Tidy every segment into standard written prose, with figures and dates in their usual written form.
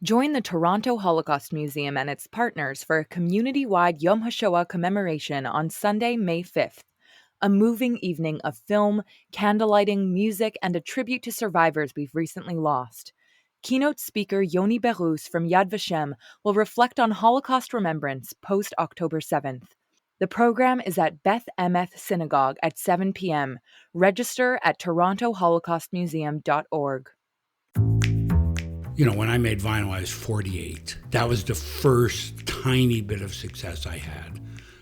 Join the Toronto Holocaust Museum and its partners for a community-wide Yom HaShoah commemoration on Sunday, May 5th. A moving evening of film, candlelighting, music, and a tribute to survivors we've recently lost. Keynote speaker Yoni Berus from Yad Vashem will reflect on Holocaust remembrance post-October 7th. The program is at Beth Emeth Synagogue at 7 p.m. Register at torontoholocaustmuseum.org. When I made vinyl, I was 48. That was the first tiny bit of success I had.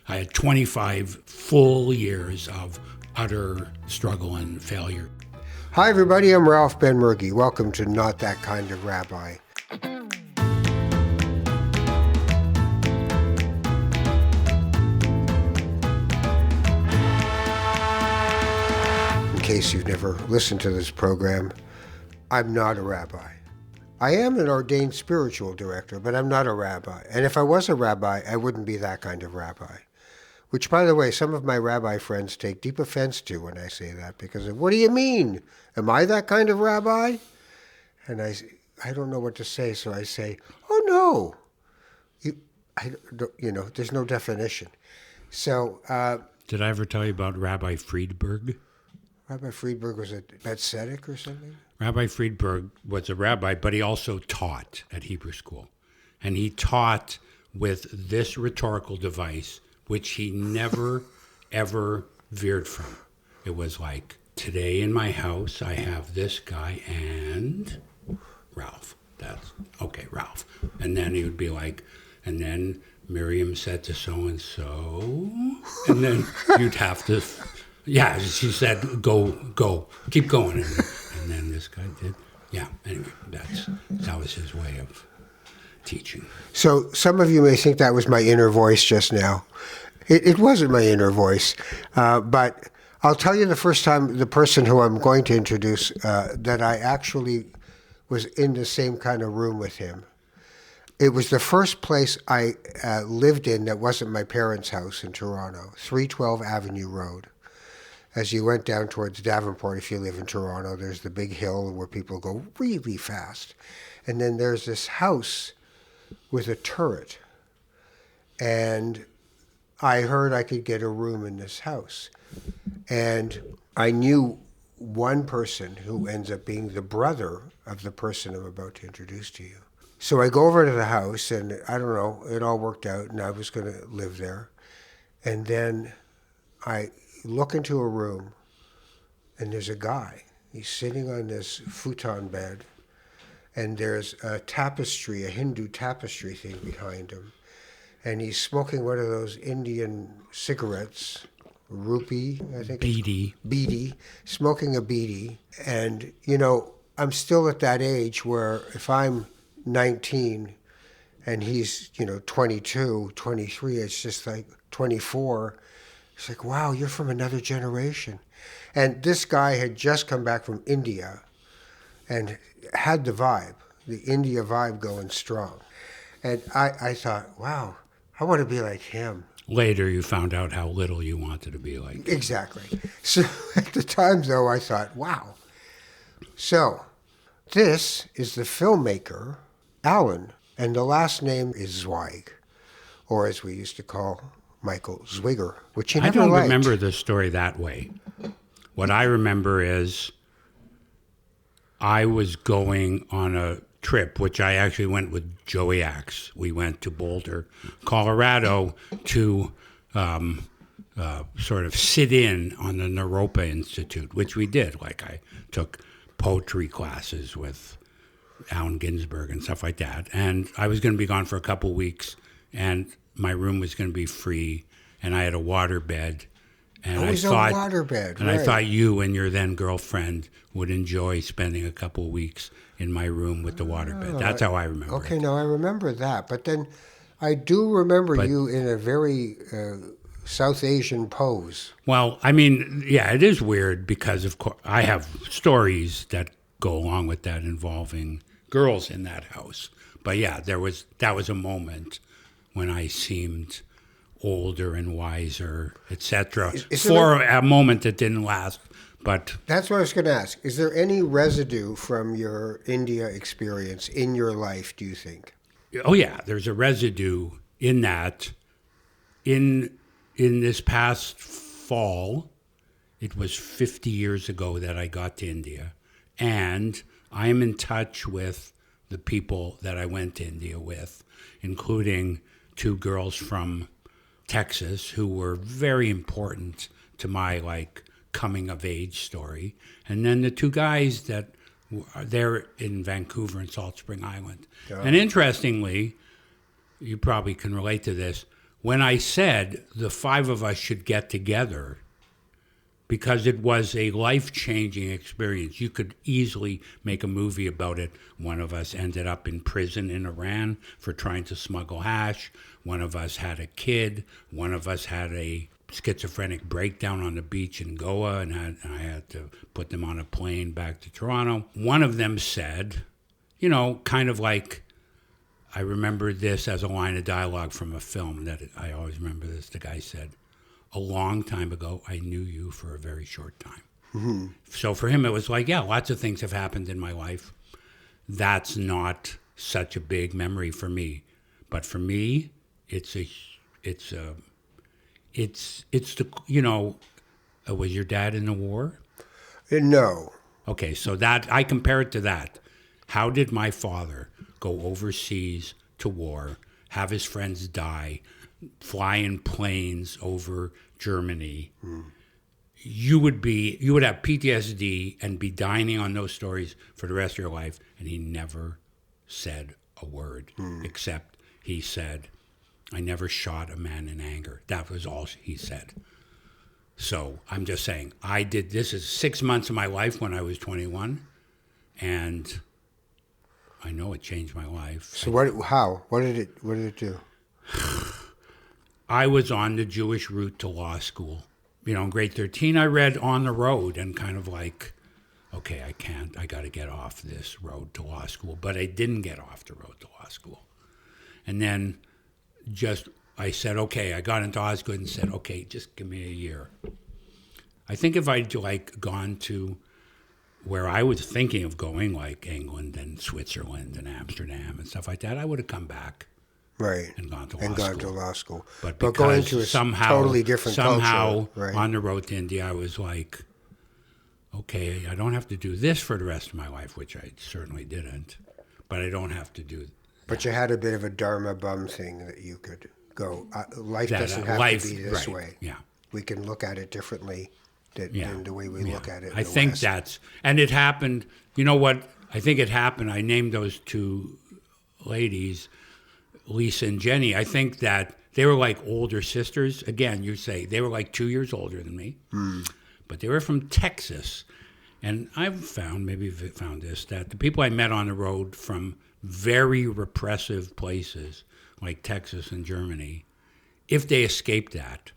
I had 25 full years of utter struggle and failure. Hi, everybody. I'm Ralph Ben-Murgy. Welcome to Not That Kind of Rabbi. In case you've never listened to this program, I'm not a rabbi. I am an ordained spiritual director, but I'm not a rabbi. And if I was a rabbi, I wouldn't be that kind of rabbi. Which, by the way, some of my rabbi friends take deep offense to when I say that, because what do you mean? Am I that kind of rabbi? And I don't know what to say, so I say, oh no. There's no definition. So. Did I ever tell you about Rabbi Friedberg? Rabbi Friedberg was a Tzedek or something? Rabbi Friedberg was a rabbi, but he also taught at Hebrew school. And he taught with this rhetorical device, which he never, ever veered from. It was like, today in my house, I have this guy and Ralph. That's, okay, Ralph. And then he would be like, and then Miriam said to so-and-so, and then you'd have to, yeah, she said, go, keep going. And then this guy did. Yeah, anyway, that was his way of teaching. So some of you may think that was my inner voice just now. It wasn't my inner voice, but I'll tell you the first time the person who I'm going to introduce that I actually was in the same kind of room with him. It was the first place I lived in that wasn't my parents' house in Toronto, 312 Avenue Road. As you went down towards Davenport, if you live in Toronto, there's the big hill where people go really fast. And then there's this house with a turret. And I heard I could get a room in this house. And I knew one person who ends up being the brother of the person I'm about to introduce to you. So I go over to the house, and I don't know, it all worked out, and I was going to live there. And then I look into a room, and there's a guy. He's sitting on this futon bed, and there's a tapestry, a Hindu tapestry thing behind him. And he's smoking one of those Indian cigarettes, rupee, I think. Beedi, smoking a beedi. And, I'm still at that age where if I'm 19 and he's, 22, 23, it's just like 24. It's like, wow, you're from another generation. And this guy had just come back from India and had the India vibe going strong. And I thought, wow, I want to be like him. Later, you found out how little you wanted to be like him. Exactly. So at the time, though, I thought, wow. So this is the filmmaker, Alan, and the last name is Zweig, or as we used to call Michael Zwigger, which he never liked. I don't remember the story that way. What I remember is I was going on a trip, which I actually went with Joey Axe. We went to Boulder, Colorado to sort of sit in on the Naropa Institute, which we did. Like I took poetry classes with Allen Ginsberg and stuff like that. And I was going to be gone for a couple weeks, and my room was going to be free, and I had a waterbed. And I thought you and your then girlfriend would enjoy spending a couple of weeks in my room with the waterbed. That's how I remember it. Okay, now I remember that. But then I do remember you in a very South Asian pose. Well, I mean, yeah, it is weird because, of course, I have stories that go along with that involving girls in that house. But yeah, that was a moment when I seemed older and wiser, etc. For a moment that didn't last But That's what I was going to ask. Is there any residue from your India experience in your life, do you think? oh yeah, there's a residue in that. In this past fall, it was 50 years ago that I got to India, and I am in touch with the people that I went to India with, including two girls from Texas who were very important to my coming of age story, and then the two guys that are there in Vancouver and Salt Spring Island. Yeah. And interestingly, you probably can relate to this. When I said the five of us should get together, because it was a life-changing experience. You could easily make a movie about it. One of us ended up in prison in Iran for trying to smuggle hash. One of us had a kid. One of us had a schizophrenic breakdown on the beach in Goa, and I had to put them on a plane back to Toronto. One of them said, kind of like, I remember this as a line of dialogue from a film that I always remember this. The guy said, "A long time ago, I knew you for a very short time." Mm-hmm. So for him, it was like, yeah, lots of things have happened in my life. That's not such a big memory for me, but for me, it's the was your dad in the war? No. Okay, so that I compare it to that. How did my father go overseas to war, have his friends die, fly in planes over Germany? You would have PTSD and be dining on those stories for the rest of your life. And he never said a word, except he said, "I never shot a man in anger." That was all he said. So I'm just saying, this is 6 months of my life when I was 21, and I know it changed my life. So what did it do? I was on the Jewish route to law school. In grade 13, I read On the Road and kind of like, okay, I got to get off this road to law school. But I didn't get off the road to law school. And then I said, okay, I got into Osgood and said, okay, just give me a year. I think if I'd gone to where I was thinking of going, like England and Switzerland and Amsterdam and stuff like that, I would have come back. Right. And gone to law school. But going to a totally different culture, right. On the road to India, I was like, okay, I don't have to do this for the rest of my life, which I certainly didn't. But I don't have to do that. But you had a bit of a dharma bum thing that you could go, life doesn't have to be this way. Yeah. We can look at it differently than the way we look at it in I the think West. and it happened, you know what? I think it happened. I named those two ladies, Lisa and Jenny. I think that they were like older sisters. Again, you say they were like 2 years older than me, but they were from Texas. And I've found, maybe you've found this, that the people I met on the road from very repressive places like Texas and Germany, if they escaped that,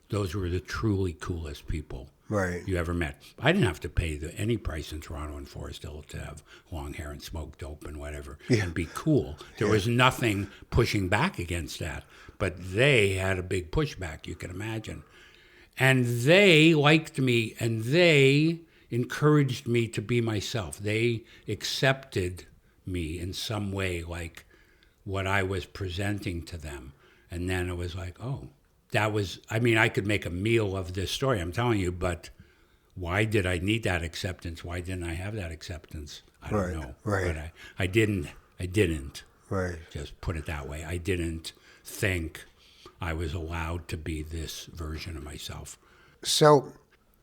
those were the truly coolest people you ever met. I didn't have to pay any price in Toronto and Forest Hill to have long hair and smoke dope and whatever and be cool. There was nothing pushing back against that. But they had a big pushback, you can imagine. And they liked me, and they encouraged me to be myself. They accepted me in some way, like what I was presenting to them. And then it was like, oh, I could make a meal of this story, I'm telling you, but why did I need that acceptance? Why didn't I have that acceptance? I don't know. Right. But I didn't. Right. Just put it that way. I didn't think I was allowed to be this version of myself. So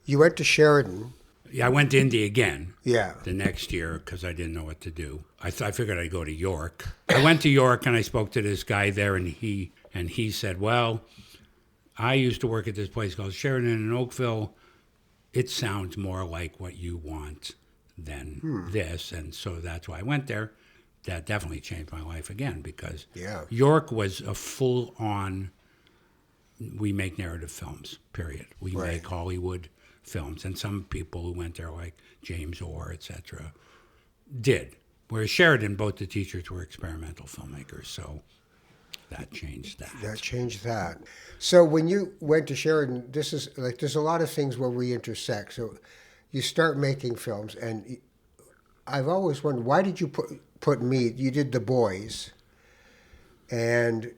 you went to Sheridan. Yeah, I went to India again. Yeah. The next year because I didn't know what to do. I figured I'd go to York. I went to York and I spoke to this guy there, and he said, well, I used to work at this place called Sheridan in Oakville. It sounds more like what you want than this. And so that's why I went there. That definitely changed my life again because York was a full-on, we make narrative films, period. We make Hollywood films. And some people who went there, like James Orr, et cetera, did. Whereas Sheridan, both the teachers were experimental filmmakers. So that changed that. So when you went to Sheridan, this is like, there's a lot of things where we intersect. So you start making films, and I've always wondered, why did you put me? You did The Boys, and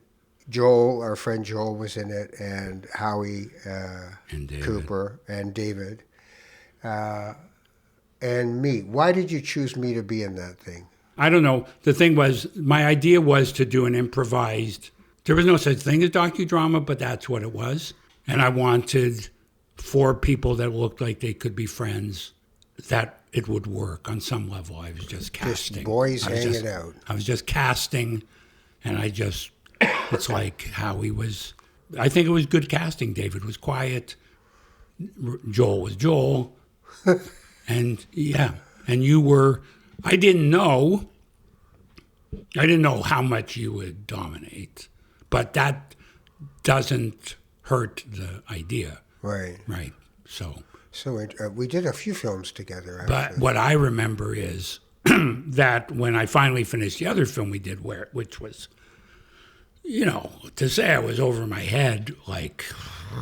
Joel, our friend Joel, was in it, and Howie And David. Cooper, and David, and me. Why did you choose me to be in that thing? I don't know. The thing was, my idea was to do an improvised. There was no such thing as docudrama, but that's what it was. And I wanted 4 people that looked like they could be friends, that it would work on some level. I was just casting. Just boys hanging out. I was just casting, and it's like how he was. I think it was good casting. David was quiet. Joel was Joel. And yeah, and you were, I didn't know how much you would dominate, but that doesn't hurt the idea. Right. Right. So we did a few films together, but actually. what I remember is that when I finally finished the other film we did, which was, to say I was over my head, like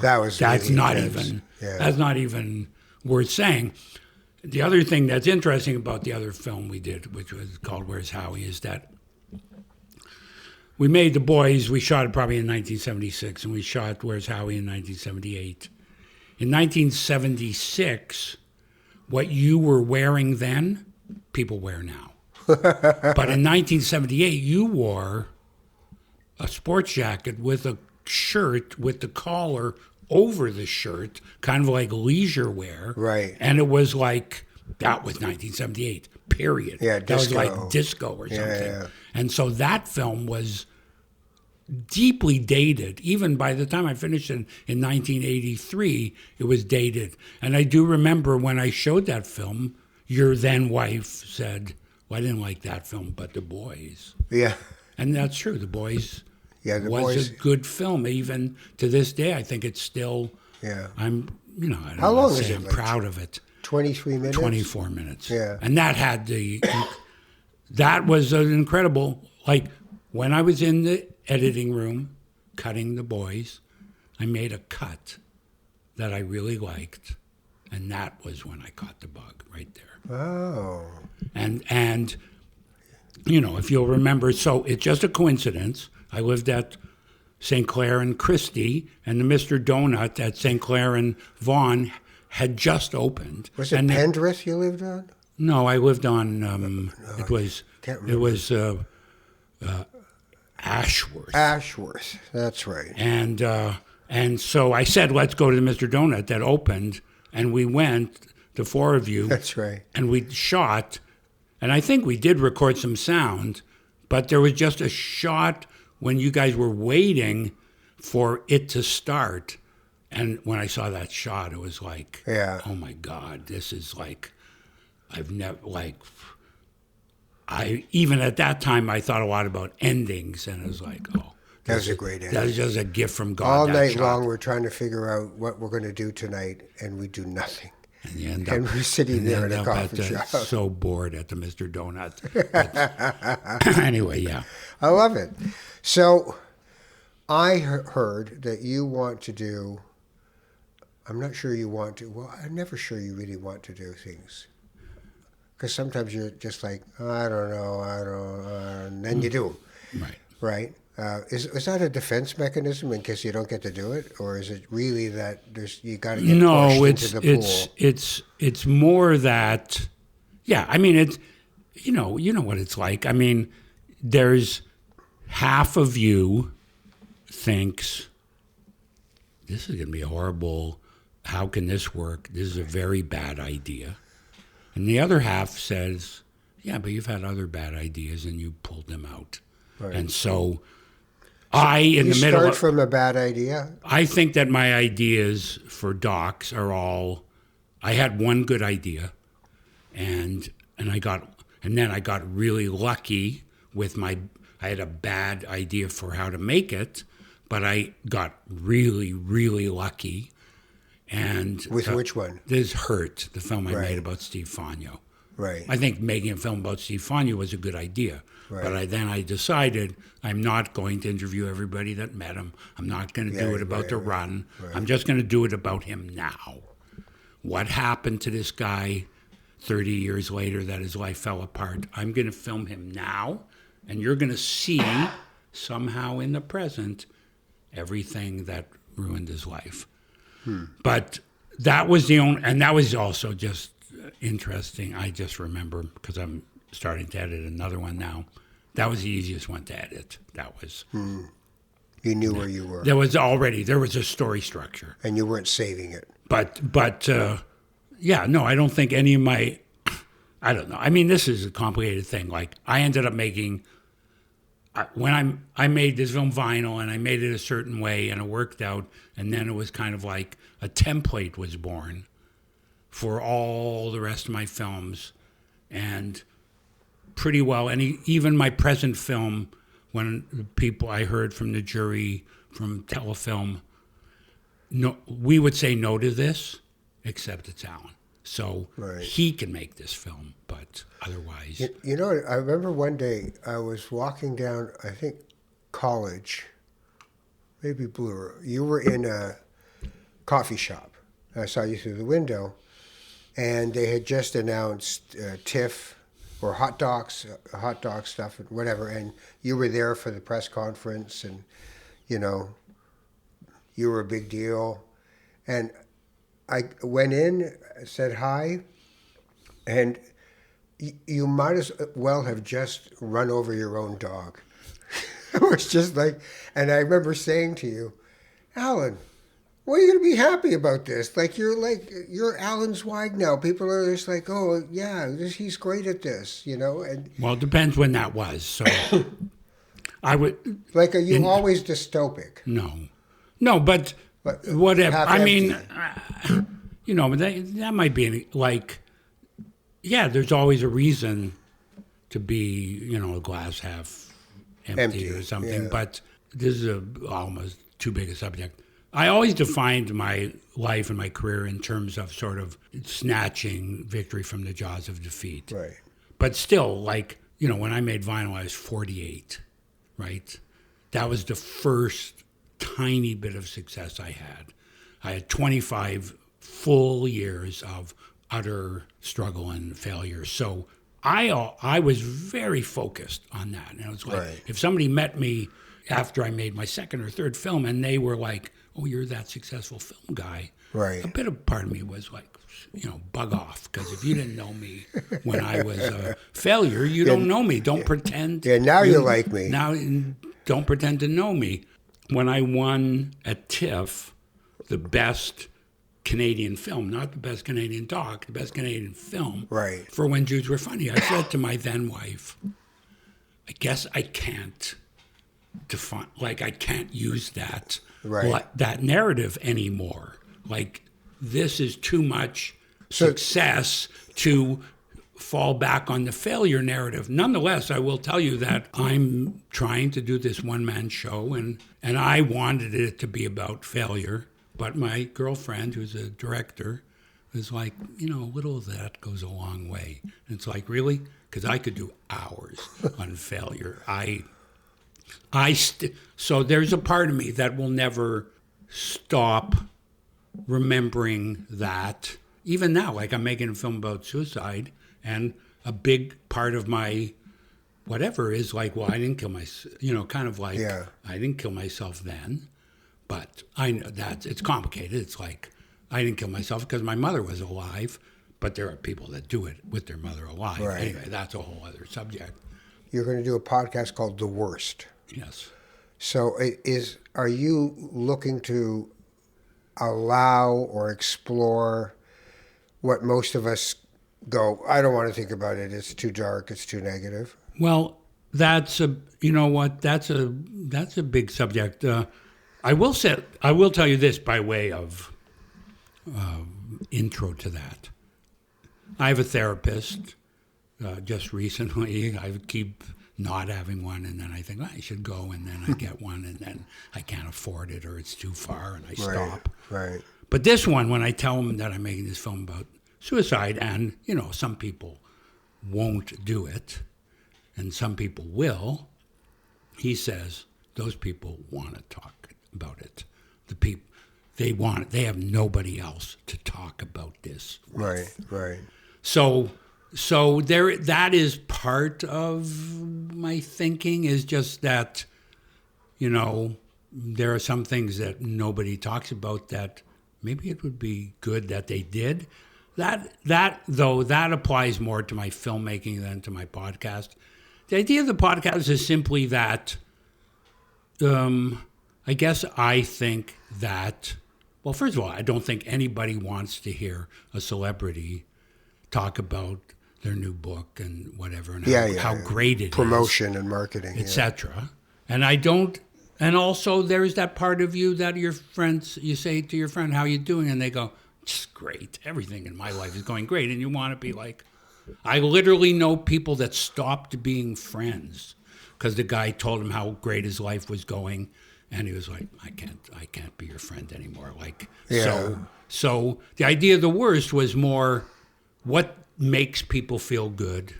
that's really not intense. even that's not even worth saying. The other thing that's interesting about the other film we did, which was called Where's Howie, is that we made The Boys. We shot it probably in 1976, and we shot Where's Howie in 1978. In 1976, what you were wearing then, people wear now. But in 1978, you wore a sports jacket with a shirt with the collar over the shirt, kind of like leisure wear. Right. And it was like, that was 1978, period. Yeah, that was disco. like disco or something. Yeah. And so that film was deeply dated. Even by the time I finished in 1983, it was dated. And I do remember when I showed that film, your then wife said, well, I didn't like that film, but The Boys. Yeah. And that's true. The Boys The was Boys. a good film. Even to this day, I think it's still, Yeah. I don't How wanna long say is it, I'm like proud of it. 23 minutes? 24 minutes. Yeah. And that had that was an incredible, like when I was in the editing room cutting The Boys, I made a cut that I really liked. And that was when I caught the bug right there. Oh. And if you'll remember, so it's just a coincidence. I lived at St. Clair and Christie, and the Mr. Donut at St. Clair and Vaughan had just opened. Was it Pendrith you lived on? No, I lived on. It was Ashworth. Ashworth. That's right. And so I said, let's go to the Mr. Donut that opened, and we went, the 4 of you. That's right. And we shot, and I think we did record some sound, but there was just a shot when you guys were waiting for it to start. And when I saw that shot, it was like, oh my God, this is like, even at that time, I thought a lot about endings, and it was like, that was a great ending. That was just a gift from God. All night long, we're trying to figure out what we're going to do tonight, and we do nothing. And we're sitting there in a coffee shop. So bored at the Mr. Donut. But anyway, yeah. I love it. So I heard that you want to do, I'm not sure you want to, well, I'm never sure you really want to do things. Because sometimes you're just like, I don't know, and then you do them. Right. Right? Is that a defense mechanism in case you don't get to do it, or is it really that you got to get pushed into the pool? It's more that, yeah. I mean, it's you know what it's like. I mean, there's half of you thinks this is going to be horrible. How can this work? This is a very bad idea, and the other half says, yeah, but you've had other bad ideas and you pulled them out, right. And so. You start from a bad idea? I think that my ideas for docs are all. I had one good idea, and then I got really lucky with I had a bad idea for how to make it, but I got really, really lucky. And with which one? This Hurt, the film I made about Steve Fogno. Right. I think making a film about Steve Fogno was a good idea. Right. But I decided I'm not going to interview everybody that met him. I'm not going to do it about the run. Right. I'm just going to do it about him now. what happened to this guy 30 years later that his life fell apart. I'm going to film him now, and you're going to see somehow in the present everything that ruined his life. But that was the only, and that was also just interesting. I just remember, because I'm starting to edit another one now, that was the easiest one to edit. That was... You knew where you were. There was a story structure. And you weren't saving it. But yeah, no, I don't think any of my, I don't know. I mean, this is a complicated thing. Like, I ended up making, when I made this film vinyl, and I made it a certain way, and it worked out, and then it was kind of like a template was born for all the rest of my films, and pretty well, and even my present film, when the people I heard from the jury, from Telefilm, no, we would say no to this, except it's Alan. So he can make this film, but otherwise... You know, I remember one day I was walking down, I think, College, maybe Bloor. You were in a coffee shop. I saw you through the window, and they had just announced TIFF, or hot dog stuff, and whatever, and you were there for the press conference, and, you know, you were a big deal. And I went in, said hi, and you might as well have just run over your own dog. It was just like, and I remember saying to you, Alan, what are you going to be happy about this? You're Alan Zweig now. People are just like, oh, yeah, he's great at this, you know? And well, it depends when that was. So I would... Like, are you always dystopic? No, but whatever. I mean, Half-empty. you know, that might be like, yeah, there's always a reason to be, you know, a glass half empty or something. Yeah. But this is almost too big a subject. I always defined my life and my career in terms of sort of snatching victory from the jaws of defeat. Right. But still, like, you know, when I made vinyl, I was 48, right? That was the first tiny bit of success I had. I had 25 full years of utter struggle and failure. So I was very focused on that. And it was like, if somebody met me after I made my second or third film and they were like, oh, you're that successful film guy. Right. A bit of part of me was like, you know, bug off. Because if you didn't know me when I was a failure, you don't know me. Don't pretend. Yeah, now you like me. Now don't pretend to know me. When I won at TIFF, the best Canadian film, not the best Canadian doc, the best Canadian film, right, for When Jews Were Funny, I said to my then wife, I guess I can't define, like, I can't use that, that narrative anymore. Like, this is too much success to fall back on the failure narrative. Nonetheless, I will tell you that I'm trying to do this one-man show, and I wanted it to be about failure. But my girlfriend, who's a director, was like, you know, a little of that goes a long way. And it's like, really? Because I could do hours on failure. So there's a part of me that will never stop remembering that. Even now, like, I'm making a film about suicide, and a big part of my whatever is like, well, I didn't kill myself, you know, kind of like, I didn't kill myself then. But I know that it's complicated. It's like, I didn't kill myself because my mother was alive, but there are people that do it with their mother alive. Right. Anyway, that's a whole other subject. You're going to do a podcast called The Worst. Yes. So are you looking to allow or explore what most of us go, I don't want to think about it, it's too dark, it's too negative? Well, that's you know what, that's a big subject. I will tell you this by way of intro to that. I have a therapist. Just recently, I keep not having one, and then I think, I should go, and then I get one, and then I can't afford it, or it's too far, and I stop. Right. But this one, when I tell him that I'm making this film about suicide, and, you know, some people won't do it, and some people will, he says, those people want to talk about it. they have nobody else to talk about this with. Right. So there, that is part of my thinking, is just that, there are some things that nobody talks about that maybe it would be good that they did. That applies more to my filmmaking than to my podcast. The idea of the podcast is simply that, I guess I think that, well, first of all, I don't think anybody wants to hear a celebrity talk about their new book and whatever, and how great it promotion and marketing, etc. And I don't. And also, there's that part of you that your friends, you say to your friend, "How you doing?" and they go, "Just great. Everything in my life is going great." And you want to be like, I literally know people that stopped being friends because the guy told him how great his life was going, and he was like, I can't be your friend anymore. Like, so the idea of the worst was more what makes people feel good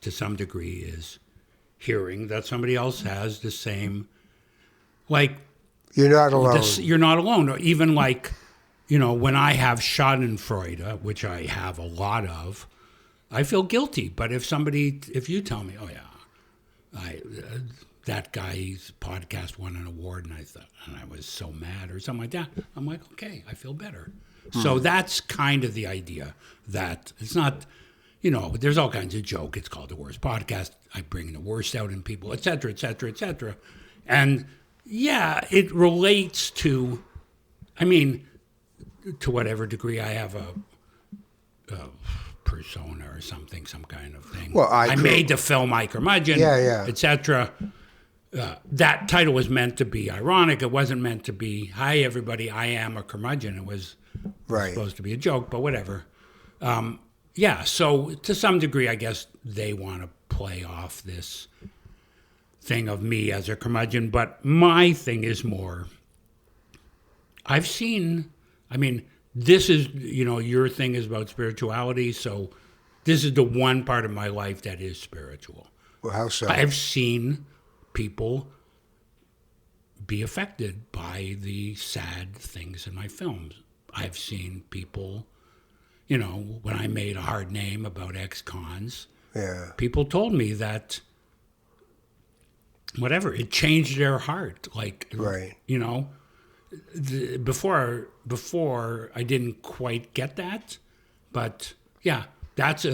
to some degree is hearing that somebody else has the same, like, you're not alone. You're not alone. Or even like, when I have schadenfreude, which I have a lot of, I feel guilty. But if you tell me, oh yeah, that guy's podcast won an award, and I was so mad or something like that, I'm like, okay, I feel better. So that's kind of the idea, that it's not, there's all kinds of joke. It's called The Worst Podcast. I bring the worst out in people, et cetera, et cetera, et cetera. And yeah, it relates to, to whatever degree I have a persona or something, some kind of thing. Well, I made the film I Curmudgeon, et cetera. That title was meant to be ironic. It wasn't meant to be, hi, everybody, I am a curmudgeon. It was supposed to be a joke, but whatever. So to some degree, I guess they want to play off this thing of me as a curmudgeon, but my thing is more, I've seen, this is, your thing is about spirituality, so this is the one part of my life that is spiritual. Well, how so? I've seen people be affected by the sad things in my films. I've seen people, when I made A Hard Name about ex-cons, people told me that, whatever, it changed their heart. Like, before I didn't quite get that, but yeah, that's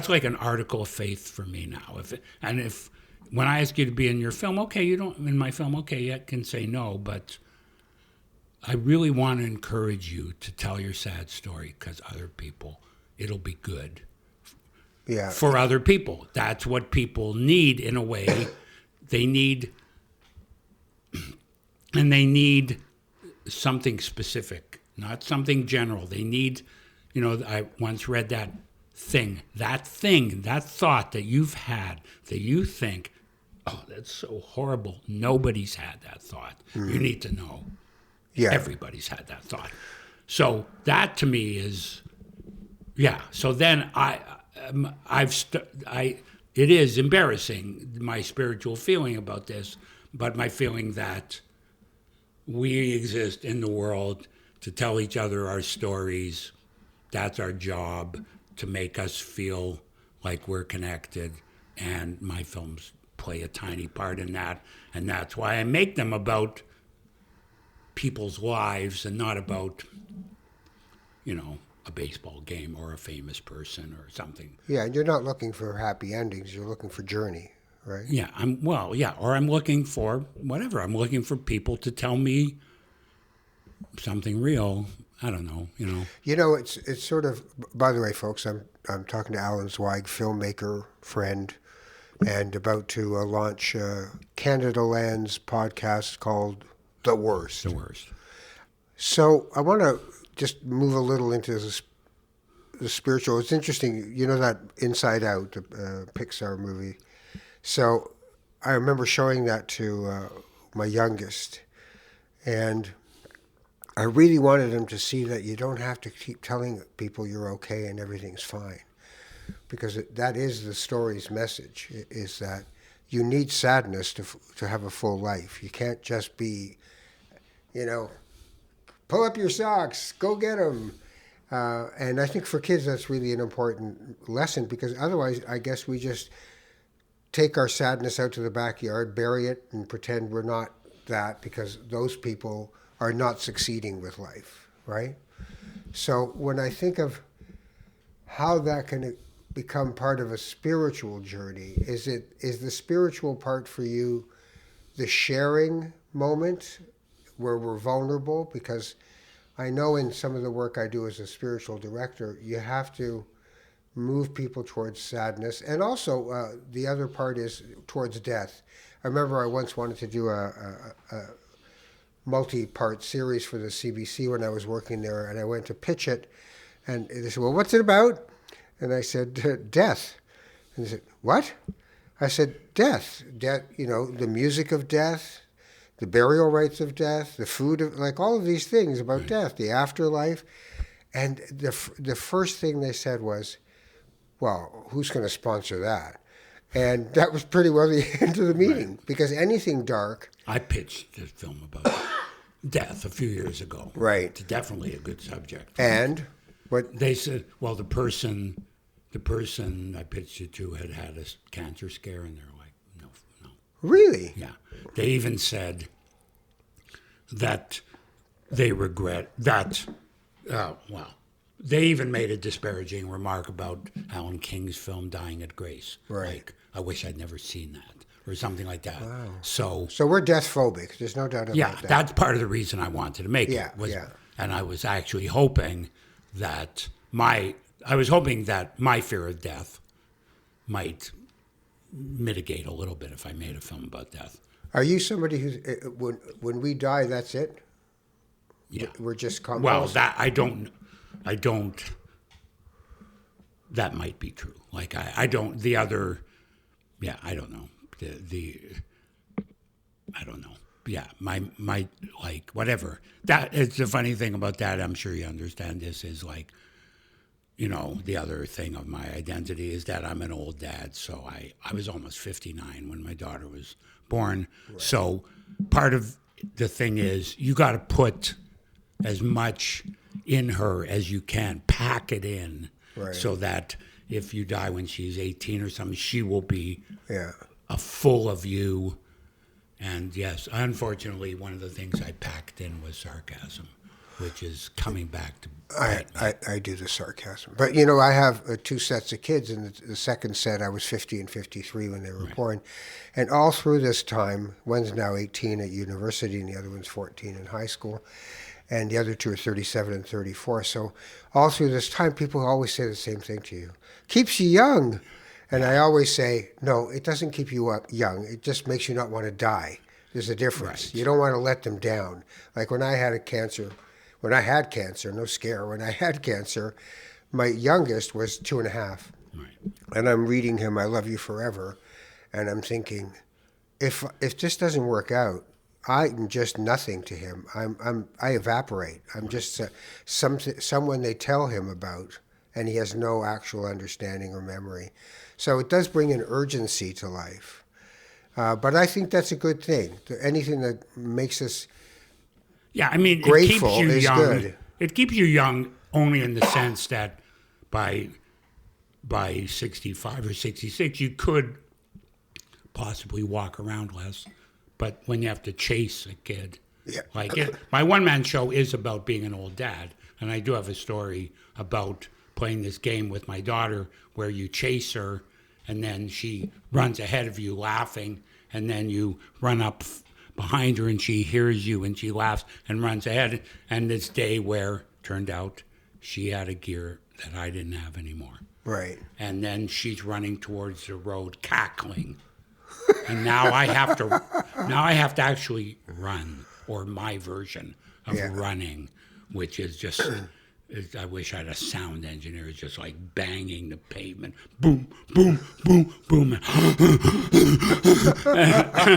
like an article of faith for me now. If when I ask you to be in your film, okay, you don't in my film, okay, you can say no, but I really want to encourage you to tell your sad story because other people, it'll be good. Yeah. For other people, that's what people need in a way. They need something specific, not something general. They need, I once read that thought that you've had, that you think, oh, that's so horrible. Nobody's had that thought. You need to know. Yeah. Everybody's had that thought. So that to me is, So then it is embarrassing, my spiritual feeling about this, but my feeling that we exist in the world to tell each other our stories. That's our job, to make us feel like we're connected. And my films play a tiny part in that. And that's why I make them about people's lives and not about, a baseball game or a famous person or something. Yeah, and you're not looking for happy endings. You're looking for journey, right? Yeah, or I'm looking for whatever. I'm looking for people to tell me something real. I don't know, It's sort of, by the way, folks, I'm talking to Alan Zweig, filmmaker, friend, and about to launch Canada Land's podcast called The Worst. The Worst. So I want to just move a little into the spiritual. It's interesting, that Inside Out, the Pixar movie. So I remember showing that to my youngest, and I really wanted him to see that you don't have to keep telling people you're okay and everything's fine, because that is the story's message, is that you need sadness to have a full life. You can't just be, pull up your socks, go get them. And I think for kids that's really an important lesson, because otherwise I guess we just take our sadness out to the backyard, bury it, and pretend we're not that, because those people are not succeeding with life, right? So when I think of how that can become part of a spiritual journey, is the spiritual part for you the sharing moment where we're vulnerable? Because I know in some of the work I do as a spiritual director, you have to move people towards sadness, and also the other part is towards death. I remember I once wanted to do a multi-part series for the CBC when I was working there, and I went to pitch it, and they said, well, what's it about? And I said, death. And they said, what? I said, death. Death, the music of death, the burial rites of death, the food of, like all of these things about death, the afterlife. And the first thing they said was, well, who's going to sponsor that? And that was pretty well the end of the meeting, because anything dark. I pitched a film about death a few years ago. Right. It's definitely a good subject. And what they said, well, the person I pitched it to had a cancer scare, and they're like, no. Really? Yeah. They even said that they regret that. They even made a disparaging remark about Alan King's film Dying at Grace. Right. Like, I wish I'd never seen that, or something like that. Wow. So we're death phobic. There's no doubt about that. Yeah, that's part of the reason I wanted to make it. And I was actually hoping that my fear of death might mitigate a little bit if I made a film about death. Are you somebody who's, when we die, that's it? Yeah. We're just compost? Well, that I don't. That might be true. Like I don't. The other. Yeah, I don't know. I don't know. Yeah, my like whatever. That it's the funny thing about that. I'm sure you understand this is like, the other thing of my identity is that I'm an old dad. So I was almost 59 when my daughter was born. Right. So part of the thing is you got to put as much in her as you can, pack it in, right, so that if you die when she's 18 or something, she will be full of you. And yes, unfortunately, one of the things I packed in was sarcasm, which is coming back to I do the sarcasm. But, I have two sets of kids, and the second set, I was 50 and 53 when they were born. And all through this time, one's now 18 at university and the other one's 14 in high school. And the other two are 37 and 34. So all through this time, people always say the same thing to you. Keeps you young. And I always say, no, it doesn't keep you up young. It just makes you not want to die. There's a difference. Right. You don't want to let them down. Like when I had cancer, no scare, when I had cancer, my youngest was 2.5. Right. And I'm reading him, I Love You Forever. And I'm thinking, if this doesn't work out, I'm just nothing to him. I evaporate. I'm just someone they tell him about, and he has no actual understanding or memory. So it does bring an urgency to life. But I think that's a good thing. Anything that makes us grateful it keeps you is young. good. It keeps you young only in the sense that by 65 or 66, you could possibly walk around less. But when you have to chase a kid, my one-man show is about being an old dad. And I do have a story about playing this game with my daughter where you chase her and then she runs ahead of you laughing, and then you run up behind her and she hears you and she laughs and runs ahead. And this day where turned out she had a gear that I didn't have anymore. Right. And then she's running towards the road cackling. And now I have to actually run, or my version of running, which is just, I wish I had a sound engineer, it's just like banging the pavement, boom, boom, boom, boom. And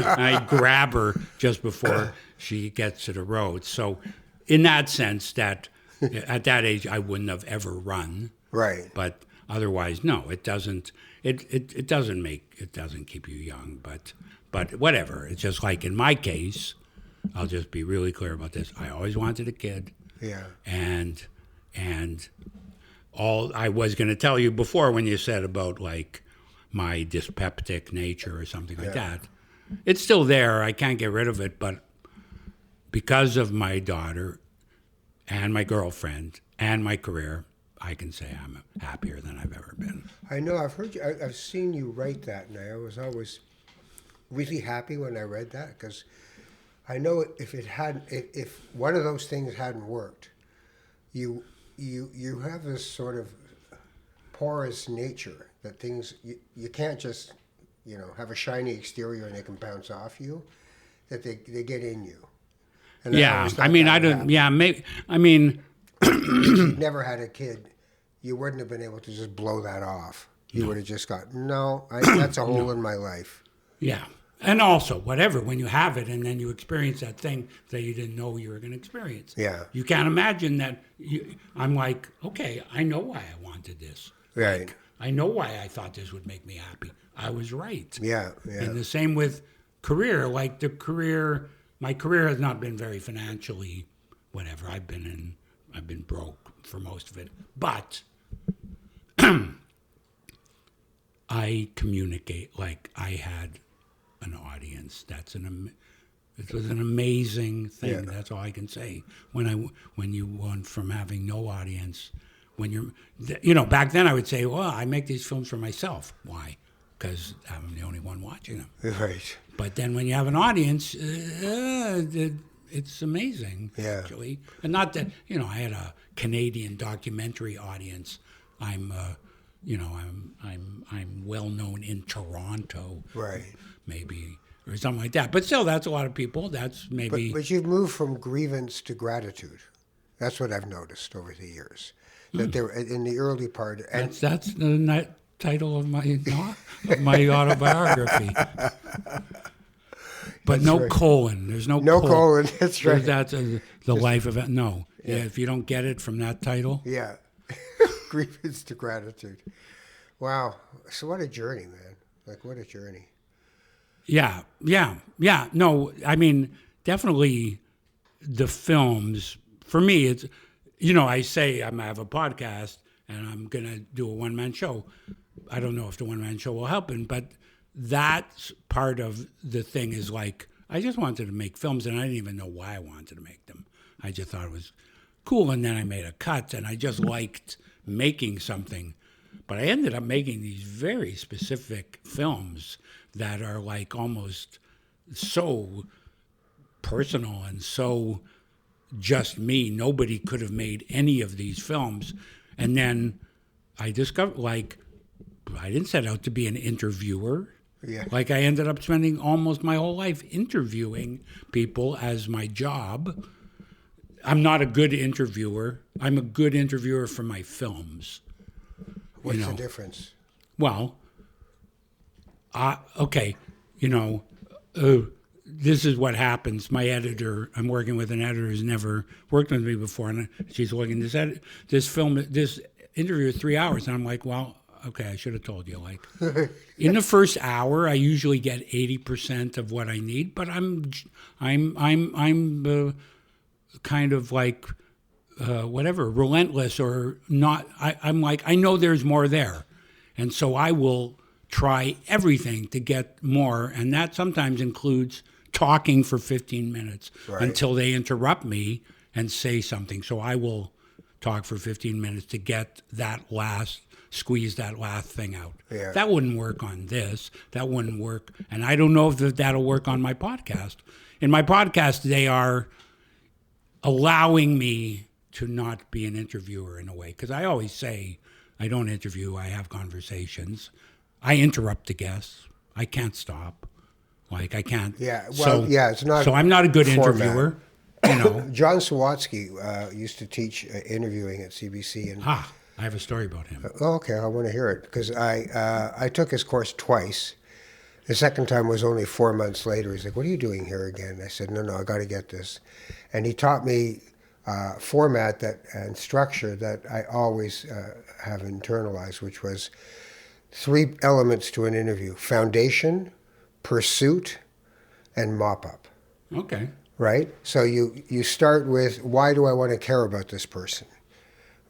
I grab her just before she gets to the road. So in that sense, that at that age, I wouldn't have ever run. Right. But otherwise, no, it doesn't. It doesn't keep you young, but whatever. It's just like in my case, I'll just be really clear about this. I always wanted a kid. Yeah. And all I was going to tell you before when you said about like my dyspeptic nature or something like that, it's still there. I can't get rid of it, but because of my daughter and my girlfriend and my career, I can say I'm happier than I've ever been. I know. I've heard you. I've seen you write that, and I was always really happy when I read that because I know if one of those things hadn't worked, you have this sort of porous nature that things you can't just have a shiny exterior and they can bounce off you, that they get in you. And I mean, I don't. Happen. Yeah, maybe. I mean, if you'd never had a kid, you wouldn't have been able to just blow that off. You would have just got that's a hole in my life. Yeah. And also, whatever, when you have it and then you experience that thing that you didn't know you were going to experience. Yeah. You can't imagine that. I'm like, okay, I know why I wanted this. Right. Like, I know why I thought this would make me happy. I was right. Yeah. And the same with career. Like my career has not been very financially whatever. I've been broke for most of it. But I communicate like I had an audience. It was an amazing thing. Yeah. That's all I can say. When you went from having no audience, back then I would say, well, I make these films for myself. Why? Because I'm the only one watching them. Right. But then when you have an audience, it's amazing, actually. And not that, I had a Canadian documentary audience. I'm well known in Toronto, right? Maybe or something like that. But still, that's a lot of people. That's maybe. But you've moved from grievance to gratitude. That's what I've noticed over the years. That there in the early part, and that's the title of my autobiography. But that's no right. colon. There's no colon. That's right. That's the life of it. No. Yeah. If you don't get it from that title. Yeah. Grievance to gratitude. Wow. So what a journey, man. Like, what a journey. Yeah. No, I mean, definitely the films, for me, it's, I say I have a podcast and I'm going to do a one-man show. I don't know if the one-man show will help him, but that's part of the thing is like, I just wanted to make films and I didn't even know why I wanted to make them. I just thought it was cool. And then I made a cut and I just liked making something. But I ended up making these very specific films that are like almost so personal and so just me. Nobody could have made any of these films. And then I discovered, like, I didn't set out to be an interviewer. Yeah. Like, I ended up spending almost my whole life interviewing people as my job. I'm not a good interviewer. I'm a good interviewer for my films. What's the difference? Well, okay, this is what happens. My editor, I'm working with an editor who's never worked with me before, and she's looking this interview is 3 hours, and I'm like, well, okay, I should have told you. Like, in the first hour, I usually get 80% of what I need, but I'm kind of like relentless or not. I'm like, I know there's more there, and so I will try everything to get more, and that sometimes includes talking for 15 minutes until they interrupt me and say something. So I will talk for 15 minutes to get squeeze that last thing out. Yeah. That wouldn't work on this. That wouldn't work. And I don't know if that'll work on my podcast. In my podcast, they are allowing me to not be an interviewer in a way. Because I always say, I don't interview, I have conversations. I interrupt the guests. I can't stop. Like, I can't. Yeah, well, it's not. So I'm not a good format. interviewer. John Sawatsky used to teach interviewing at CBC. And I have a story about him. Oh, okay, I want to hear it because I took his course twice. The second time was only 4 months later. He's like, "What are you doing here again?" I said, "No, I got to get this," and he taught me format and structure that I always have internalized, which was 3 elements to an interview: foundation, pursuit, and mop-up. Okay. right? So you start with, why do I want to care about this person,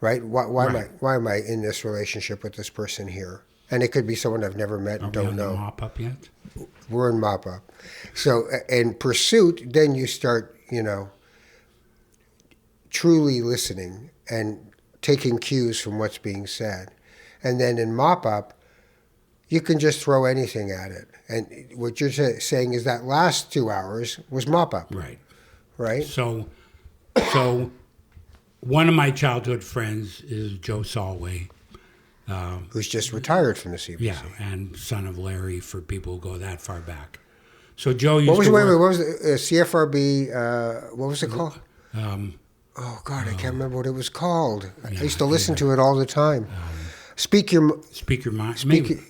right? Why am I in this relationship with this person here? And it could be someone I've never met and don't know. Mop up yet? We're in mop up. So in pursuit, then you start, truly listening and taking cues from what's being said. And then in mop up, you can just throw anything at it. And what you're saying is that last 2 hours was mop up. Right. Right? So one of my childhood friends is Joe Solway. Who's just retired from the CBC. Yeah, and son of Larry for people who go that far back. So Joe used what was to What work, was the CFRB, what was it called? Oh, God, I can't remember what it was called. I used to listen to it all the time. Speak Your Mind.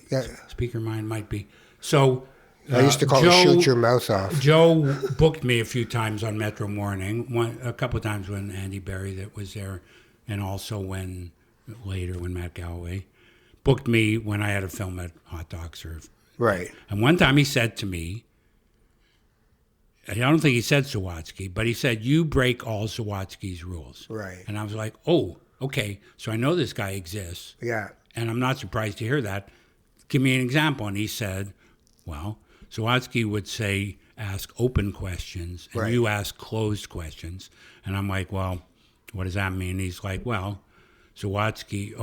Yeah. Speak Your Mind might be. So I used to call it Shoot Your Mouth Off. Joe booked me a few times on Metro Morning, a couple of times when Andy Berry that was there, and also when Matt Galloway booked me when I had a film at Hot Dogs. Right. And one time he said to me, I don't think he said Sawatsky, but he said, "You break all Sawatsky's rules." Right. And I was like, "Oh, okay. So I know this guy exists." Yeah. And I'm not surprised to hear that. Give me an example. And he said, well, Sawatsky would say, ask open questions, and Right. you ask closed questions. And I'm like, well, what does that mean? He's like, well, Sawatsky,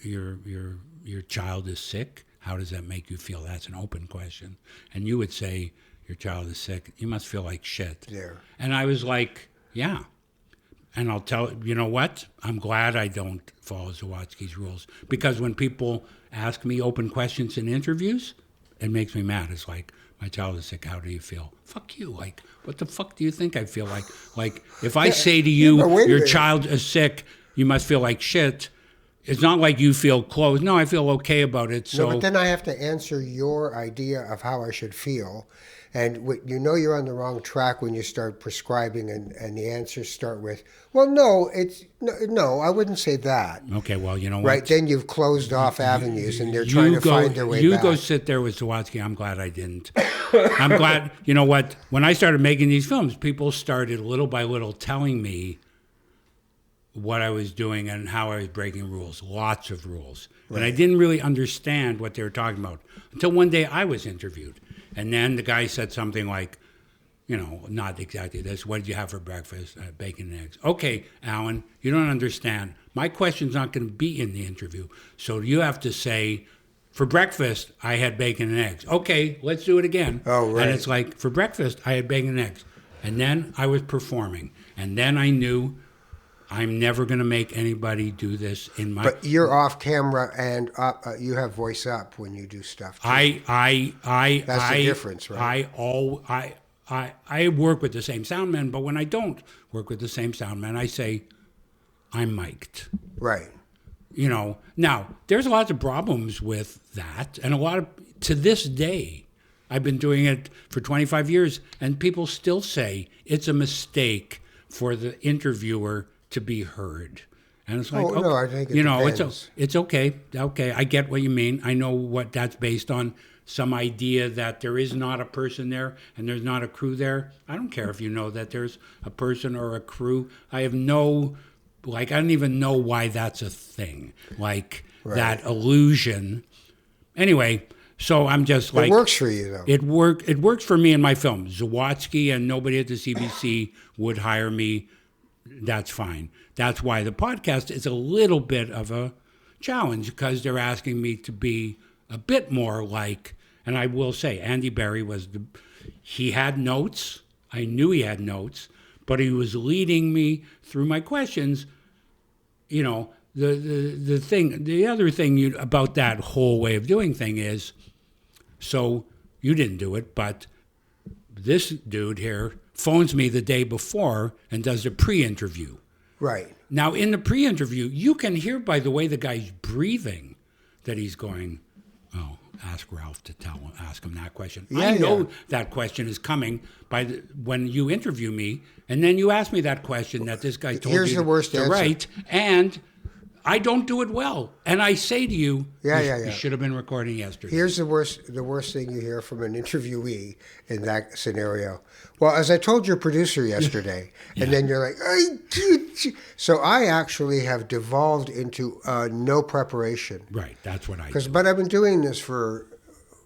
your child is sick. How does that make you feel? That's an open question. And you would say, your child is sick. You must feel like shit. Yeah. And I was like, yeah. And I'll tell you know what? I'm glad I don't follow Sawatsky's rules, because when people ask me open questions in interviews, it makes me mad. It's like, my child is sick. How do you feel? Fuck you. Like, what the fuck do you think I feel like? Like, if I say to you, your child is sick, you must feel like shit. It's not like you feel closed. No, I feel okay about it. So, no, but then I have to answer your idea of how I should feel. And you're on the wrong track when you start prescribing and the answers start with, well, no, I wouldn't say that. Okay, well, you know what? Right, then you've closed off avenues and they're trying to find their way back. You go sit there with Sawatsky. I'm glad I didn't. I'm glad, you know what? When I started making these films, people started little by little telling me what I was doing and how I was breaking rules, lots of rules. Right. And I didn't really understand what they were talking about until one day I was interviewed. And then the guy said something like, not exactly this. What did you have for breakfast? Bacon and eggs. Okay, Alan, you don't understand. My question's not going to be in the interview. So you have to say, for breakfast, I had bacon and eggs. Okay, let's do it again. Oh, right. And it's like, for breakfast, I had bacon and eggs. And then I was performing. And then I knew I'm never going to make anybody do this in my... But you're off camera and you have voice up when you do stuff, too. That's the difference, right? I work with the same sound man, but when I don't work with the same sound man, I say, I'm mic'd. Right. Now, there's lots of problems with that, and to this day, I've been doing it for 25 years, and people still say it's a mistake for the interviewer to be heard. And it's like, no, I think it depends. It's okay. Okay, I get what you mean. I know what that's based on. Some idea that there is not a person there and there's not a crew there. I don't care if you know that there's a person or a crew. I don't even know why that's a thing. Like, right. That illusion. Anyway, so I'm just like... It works for you, though. It works for me in my film. Sawatsky and nobody at the CBC would hire me. That's fine. That's why the podcast is a little bit of a challenge, because they're asking me to be a bit more like, and I will say, Andy Berry he had notes. I knew he had notes, but he was leading me through my questions. The other thing about that whole way of doing thing is, so you didn't do it, but this dude here phones me the day before and does a pre-interview. Right. Now, in the pre-interview, you can hear by the way the guy's breathing that he's going, oh, ask Ralph to ask him that question. Yeah, I know that question is coming when you interview me, and then you ask me that question that this guy told Here's you the worst to answer. write, and I don't do it well. And I say to you, Yeah. you should have been recording yesterday. Here's the worst thing you hear from an interviewee in that scenario. Well, as I told your producer yesterday, and then you're like, so I actually have devolved into no preparation. Right, that's what I do. But I've been doing this for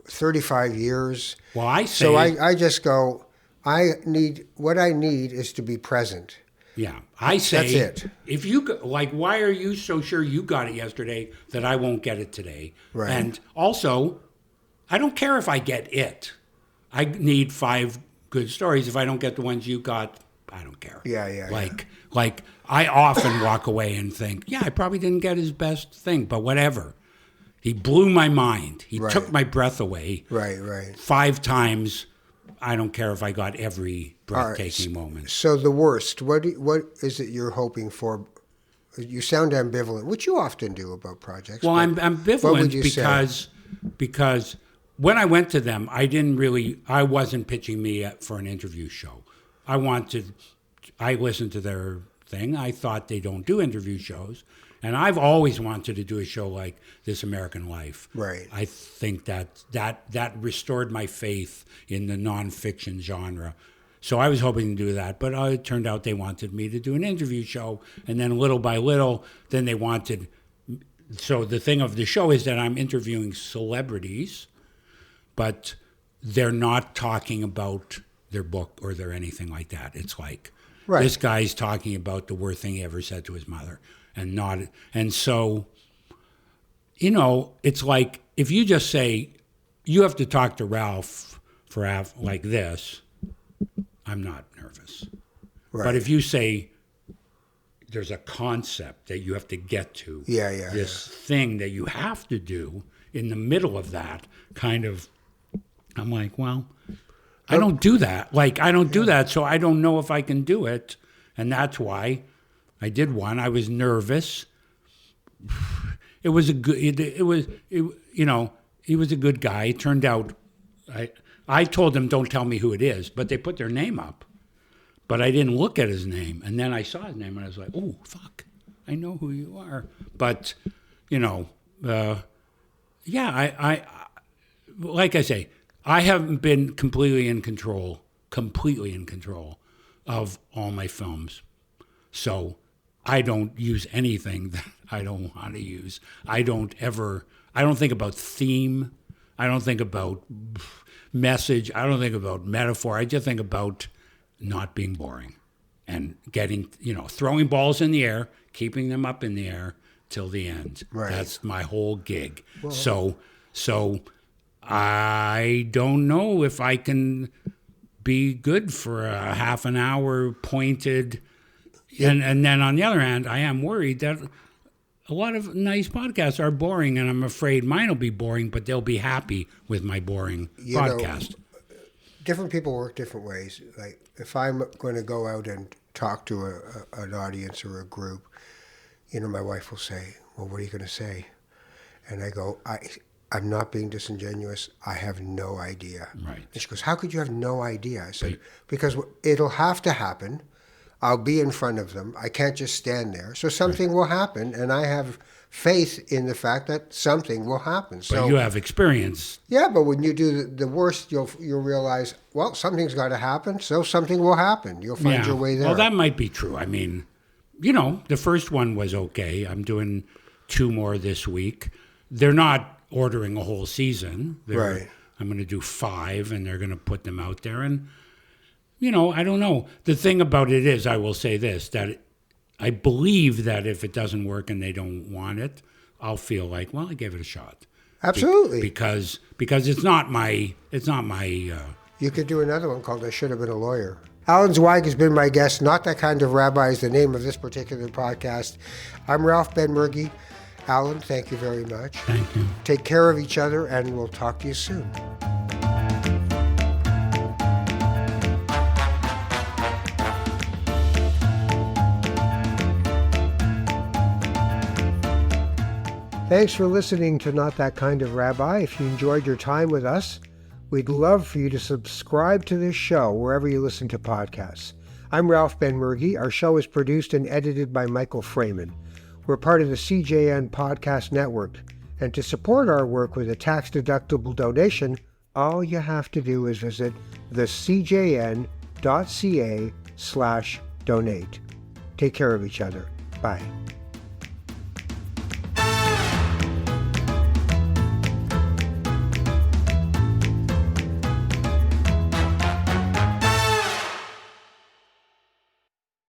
35 years. Well, I say... So I just go, what I need is to be present. Yeah, I say... That's it. If you... Like, why are you so sure you got it yesterday that I won't get it today? Right. And also, I don't care if I get it. I need 5 good stories. If I don't get the ones you got, I don't care. Yeah. Like I often walk away and think, yeah, I probably didn't get his best thing, but whatever. He blew my mind. He took my breath away. Right. 5 times. I don't care if I got every breathtaking moment. So the worst, what is it you're hoping for? You sound ambivalent, which you often do about projects. Well, I'm ambivalent because when I went to them, I wasn't pitching me for an interview show. I listened to their thing. I thought they don't do interview shows. And I've always wanted to do a show like This American Life. Right. I think that restored my faith in the nonfiction genre. So I was hoping to do that, but it turned out they wanted me to do an interview show. And then little by little, then they wanted... So the thing of the show is that I'm interviewing celebrities, but they're not talking about their book or their anything like that. It's like, this guy's talking about the worst thing he ever said to his mother. And so, it's like if you just say you have to talk to Ralph for like this, I'm not nervous. Right. But if you say there's a concept that you have to get to, this thing that you have to do in the middle of that kind of, I'm like, well, I don't do that. I don't do that, so I don't know if I can do it, and that's why. I did one. I was nervous. It was a good. He was a good guy. It turned out, I told them don't tell me who it is, but they put their name up, but I didn't look at his name, and then I saw his name and I was like, oh fuck, I know who you are. But, I like I say, I haven't been completely in control of all my films, so. I don't use anything that I don't want to use. I don't think about theme. I don't think about message. I don't think about metaphor. I just think about not being boring and getting, throwing balls in the air, keeping them up in the air till the end. Right. That's my whole gig. Well, so I don't know if I can be good for a half an hour pointed. And then on the other hand, I am worried that a lot of nice podcasts are boring, and I'm afraid mine will be boring, but they'll be happy with my boring podcast. Different people work different ways. Like if I'm going to go out and talk to an audience or a group, my wife will say, well, what are you going to say? And I go, I'm not being disingenuous. I have no idea. Right. And she goes, how could you have no idea? I said, because it'll have to happen. I'll be in front of them. I can't just stand there. So something will happen, and I have faith in the fact that something will happen. So, but you have experience. Yeah, but when you do the worst, you'll realize, well, something's got to happen, so something will happen. You'll find your way there. Well, that might be true. I mean, the first one was okay. I'm doing 2 more this week. They're not ordering a whole season. Right. I'm going to do 5, and they're going to put them out there, and I don't know. The thing about it is, I will say this, that I believe that if it doesn't work and they don't want it, I'll feel like, well, I gave it a shot. Absolutely. Because it's not my. You could do another one called I Should Have Been a Lawyer. Alan Zweig has been my guest. Not That Kind of Rabbi is the name of this particular podcast. I'm Ralph Ben-Murgy. Alan, thank you very much. Thank you. Take care of each other, and we'll talk to you soon. Thanks for listening to Not That Kind of Rabbi. If you enjoyed your time with us, we'd love for you to subscribe to this show wherever you listen to podcasts. I'm Ralph Ben-Murgy. Our show is produced and edited by Michael Freeman. We're part of the CJN Podcast Network, and to support our work with a tax-deductible donation, all you have to do is visit thecjn.ca/donate. Take care of each other. Bye.